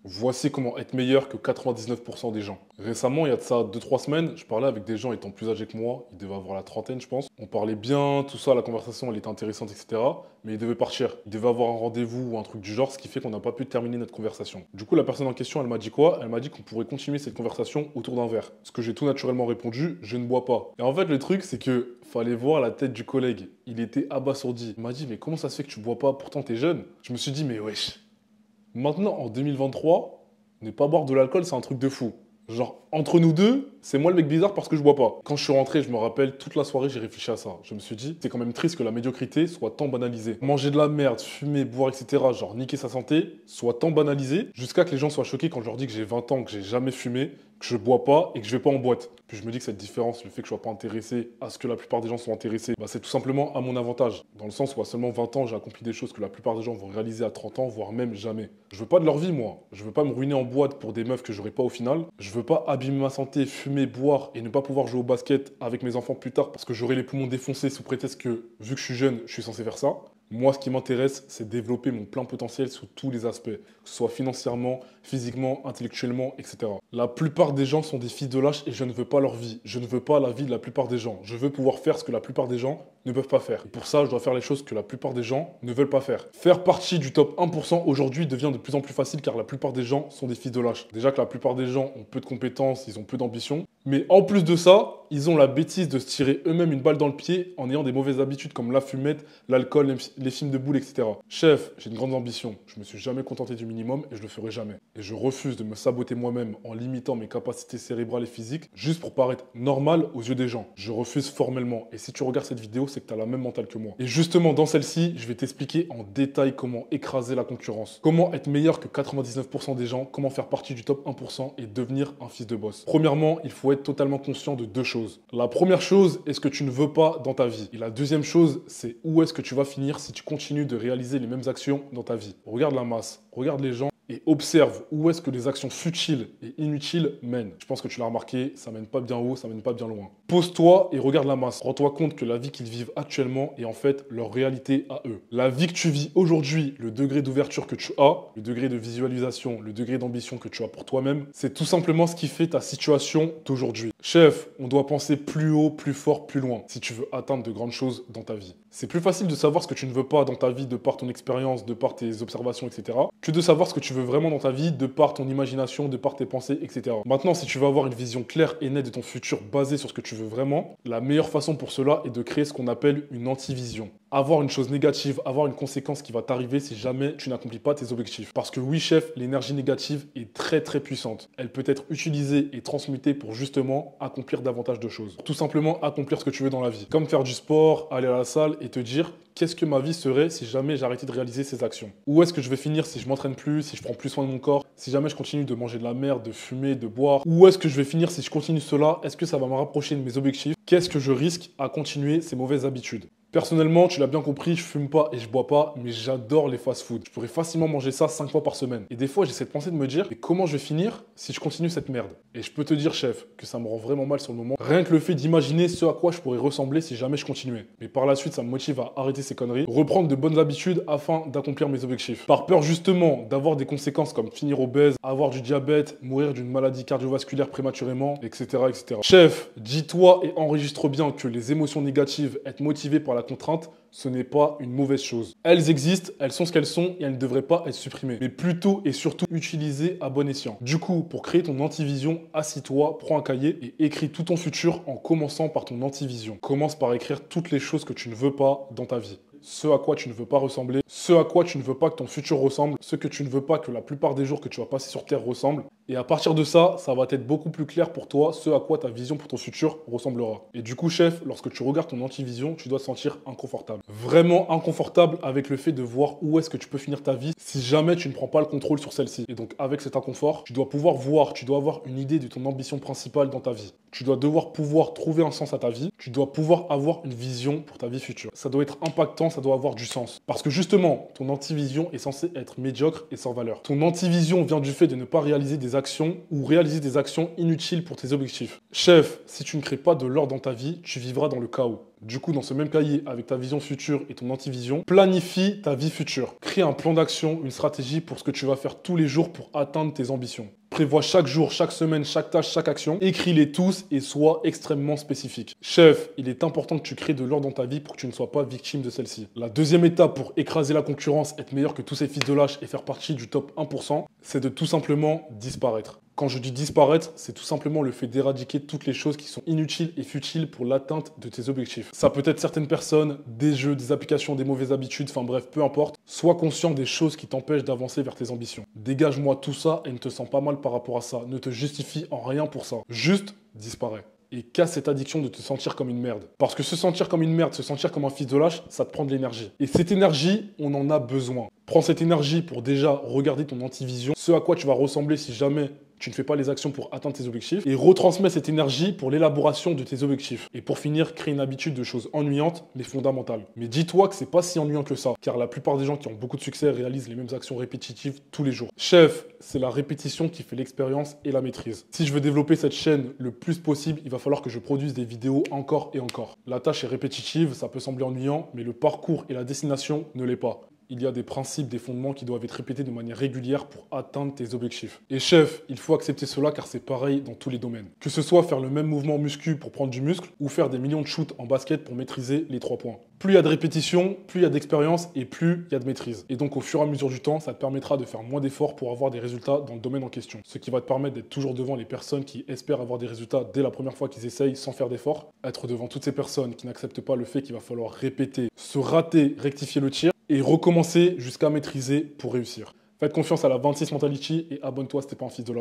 Voici comment être meilleur que 99% des gens. Récemment, il y a de ça 2-3 semaines, je parlais avec des gens étant plus âgés que moi, ils devaient avoir la trentaine, je pense. On parlait bien, tout ça, la conversation, elle était intéressante, etc. Mais ils devaient partir. Ils devaient avoir un rendez-vous ou un truc du genre, ce qui fait qu'on n'a pas pu terminer notre conversation. Du coup, la personne en question, elle m'a dit quoi? Elle m'a dit qu'on pourrait continuer cette conversation autour d'un verre. Ce que j'ai tout naturellement répondu, je ne bois pas. Et en fait, le truc, c'est que fallait voir la tête du collègue. Il était abasourdi. Il m'a dit, mais comment ça se fait que tu bois pas? Pourtant, t'es jeune. Je me suis dit, mais wesh. Maintenant, en 2023, ne pas boire de l'alcool, c'est un truc de fou. Genre, entre nous deux, c'est moi le mec bizarre parce que je bois pas. Quand je suis rentré, je me rappelle, toute la soirée, j'ai réfléchi à ça. Je me suis dit, c'est quand même triste que la médiocrité soit tant banalisée. Manger de la merde, fumer, boire, etc., genre niquer sa santé, soit tant banalisé, jusqu'à que les gens soient choqués quand je leur dis que j'ai 20 ans, que j'ai jamais fumé, que je bois pas et que je vais pas en boîte. Puis je me dis que cette différence, le fait que je sois pas intéressé à ce que la plupart des gens sont intéressés, bah, c'est tout simplement à mon avantage. Dans le sens où à seulement 20 ans, j'ai accompli des choses que la plupart des gens vont réaliser à 30 ans, voire même jamais. Je veux pas de leur vie, moi. Je veux pas me ruiner en boîte pour des meufs que j'aurai pas au final. Je veux pas abîmer ma santé, fumer, boire et ne pas pouvoir jouer au basket avec mes enfants plus tard parce que j'aurai les poumons défoncés sous prétexte que, vu que je suis jeune, je suis censé faire ça. Moi, ce qui m'intéresse, c'est développer mon plein potentiel sous tous les aspects, que ce soit financièrement, physiquement, intellectuellement, etc. La plupart des gens sont des fils de lâche et je ne veux pas leur vie. Je ne veux pas la vie de la plupart des gens. Je veux pouvoir faire ce que la plupart des gens ne peuvent pas faire. Et pour ça, je dois faire les choses que la plupart des gens ne veulent pas faire. Faire partie du top 1% aujourd'hui devient de plus en plus facile car la plupart des gens sont des fils de lâche. Déjà que la plupart des gens ont peu de compétences, ils ont peu d'ambition. Mais en plus de ça, ils ont la bêtise de se tirer eux-mêmes une balle dans le pied en ayant des mauvaises habitudes comme la fumette, l'alcool, les films de boules, etc. Chef, j'ai une grande ambition. Je me suis jamais contenté du minimum et je le ferai jamais. Et je refuse de me saboter moi-même en limitant mes capacités cérébrales et physiques juste pour paraître normal aux yeux des gens. Je refuse formellement. Et si tu regardes cette vidéo, c'est que tu as la même mentale que moi. Et justement, dans celle-ci, je vais t'expliquer en détail comment écraser la concurrence. Comment être meilleur que 99% des gens, comment faire partie du top 1% et devenir un fils de boss. Premièrement, il faut être totalement conscient de deux choses. La première chose est ce que tu ne veux pas dans ta vie. Et la deuxième chose, c'est où est-ce que tu vas finir si tu continues de réaliser les mêmes actions dans ta vie. Regarde la masse, regarde les gens et observe où est-ce que les actions futiles et inutiles mènent. Je pense que tu l'as remarqué, ça mène pas bien haut, ça mène pas bien loin. Pose-toi et regarde la masse. Rends-toi compte que la vie qu'ils vivent actuellement est en fait leur réalité à eux. La vie que tu vis aujourd'hui, le degré d'ouverture que tu as, le degré de visualisation, le degré d'ambition que tu as pour toi-même, c'est tout simplement ce qui fait ta situation d'aujourd'hui. Chef, on doit penser plus haut, plus fort, plus loin si tu veux atteindre de grandes choses dans ta vie. C'est plus facile de savoir ce que tu ne veux pas dans ta vie de par ton expérience, de par tes observations, etc. que de savoir ce que tu veux vraiment dans ta vie de par ton imagination, de par tes pensées, etc. Maintenant, si tu veux avoir une vision claire et nette de ton futur basée sur ce que tu veux vraiment, la meilleure façon pour cela est de créer ce qu'on appelle une antivision. Avoir une chose négative, avoir une conséquence qui va t'arriver si jamais tu n'accomplis pas tes objectifs. Parce que oui, chef, l'énergie négative est très très puissante. Elle peut être utilisée et transmutée pour justement accomplir davantage de choses. Tout simplement accomplir ce que tu veux dans la vie. Comme faire du sport, aller à la salle et te dire qu'est-ce que ma vie serait si jamais j'arrêtais de réaliser ces actions. Où est-ce que je vais finir si je m'entraîne plus, si je prends plus soin de mon corps, si jamais je continue de manger de la merde, de fumer, de boire. Où est-ce que je vais finir si je continue cela? Est-ce que ça va me rapprocher de mes objectifs? Qu'est-ce que je risque à continuer ces mauvaises habitudes? Personnellement, tu l'as bien compris, je fume pas et je bois pas, mais j'adore les fast-food. Je pourrais facilement manger ça 5 fois par semaine. Et des fois, j'ai cette pensée de me dire, mais comment je vais finir si je continue cette merde? Et je peux te dire, chef, que ça me rend vraiment mal sur le moment. Rien que le fait d'imaginer ce à quoi je pourrais ressembler si jamais je continuais. Mais par la suite, ça me motive à arrêter ces conneries, reprendre de bonnes habitudes afin d'accomplir mes objectifs. Par peur justement d'avoir des conséquences comme finir obèse, avoir du diabète, mourir d'une maladie cardiovasculaire prématurément, etc., etc. Chef, dis-toi et enregistre bien que les émotions négatives, être motivé par la contrainte, ce n'est pas une mauvaise chose. Elles existent, elles sont ce qu'elles sont et elles ne devraient pas être supprimées, mais plutôt et surtout utilisées à bon escient. Du coup, pour créer ton antivision, assis-toi, prends un cahier et écris tout ton futur en commençant par ton antivision. Commence par écrire toutes les choses que tu ne veux pas dans ta vie. Ce à quoi tu ne veux pas ressembler, ce à quoi tu ne veux pas que ton futur ressemble, ce que tu ne veux pas que la plupart des jours que tu vas passer sur Terre ressemblent. Et à partir de ça, ça va être beaucoup plus clair pour toi ce à quoi ta vision pour ton futur ressemblera. Et du coup, chef, lorsque tu regardes ton antivision, tu dois te sentir inconfortable. Vraiment inconfortable avec le fait de voir où est-ce que tu peux finir ta vie si jamais tu ne prends pas le contrôle sur celle-ci. Et donc, avec cet inconfort, tu dois pouvoir voir, tu dois avoir une idée de ton ambition principale dans ta vie. Tu dois devoir pouvoir trouver un sens à ta vie. Tu dois pouvoir avoir une vision pour ta vie future. Ça doit être impactant ça doit avoir du sens. Parce que justement, ton antivision est censé être médiocre et sans valeur. Ton antivision vient du fait de ne pas réaliser des actions ou réaliser des actions inutiles pour tes objectifs. Chef, si tu ne crées pas de l'ordre dans ta vie, tu vivras dans le chaos. Du coup, dans ce même cahier, avec ta vision future et ton antivision, planifie ta vie future. Crée un plan d'action, une stratégie pour ce que tu vas faire tous les jours pour atteindre tes ambitions. Prévois chaque jour, chaque semaine, chaque tâche, chaque action. Écris-les tous et sois extrêmement spécifique. Chef, il est important que tu crées de l'ordre dans ta vie pour que tu ne sois pas victime de celle-ci. La deuxième étape pour écraser la concurrence, être meilleur que tous ces fils de lâche et faire partie du top 1%, c'est de tout simplement disparaître. Quand je dis disparaître, c'est tout simplement le fait d'éradiquer toutes les choses qui sont inutiles et futiles pour l'atteinte de tes objectifs. Ça peut être certaines personnes, des jeux, des applications, des mauvaises habitudes, enfin bref, peu importe. Sois conscient des choses qui t'empêchent d'avancer vers tes ambitions. Dégage-moi tout ça et ne te sens pas mal par rapport à ça. Ne te justifie en rien pour ça. Juste disparais. Et casse cette addiction de te sentir comme une merde. Parce que se sentir comme une merde, se sentir comme un fils de lâche, ça te prend de l'énergie. Et cette énergie, on en a besoin. Prends cette énergie pour déjà regarder ton antivision, ce à quoi tu vas ressembler si jamais tu ne fais pas les actions pour atteindre tes objectifs, et retransmets cette énergie pour l'élaboration de tes objectifs. Et pour finir, crée une habitude de choses ennuyantes, mais fondamentales. Mais dis-toi que c'est pas si ennuyant que ça, car la plupart des gens qui ont beaucoup de succès réalisent les mêmes actions répétitives tous les jours. Chef, c'est la répétition qui fait l'expérience et la maîtrise. Si je veux développer cette chaîne le plus possible, il va falloir que je produise des vidéos encore et encore. La tâche est répétitive, ça peut sembler ennuyant, mais le parcours et la destination ne l'est pas. Il y a des principes, des fondements qui doivent être répétés de manière régulière pour atteindre tes objectifs. Et chef, il faut accepter cela car c'est pareil dans tous les domaines. Que ce soit faire le même mouvement muscu pour prendre du muscle ou faire des millions de shoots en basket pour maîtriser les 3 points. Plus il y a de répétition, plus il y a d'expérience et plus il y a de maîtrise. Et donc au fur et à mesure du temps, ça te permettra de faire moins d'efforts pour avoir des résultats dans le domaine en question. Ce qui va te permettre d'être toujours devant les personnes qui espèrent avoir des résultats dès la première fois qu'ils essayent sans faire d'efforts. Être devant toutes ces personnes qui n'acceptent pas le fait qu'il va falloir répéter, se rater, rectifier le tir et recommencer jusqu'à maîtriser pour réussir. Faites confiance à la 26 Mentality et abonne-toi si t'es pas un fils de lâche.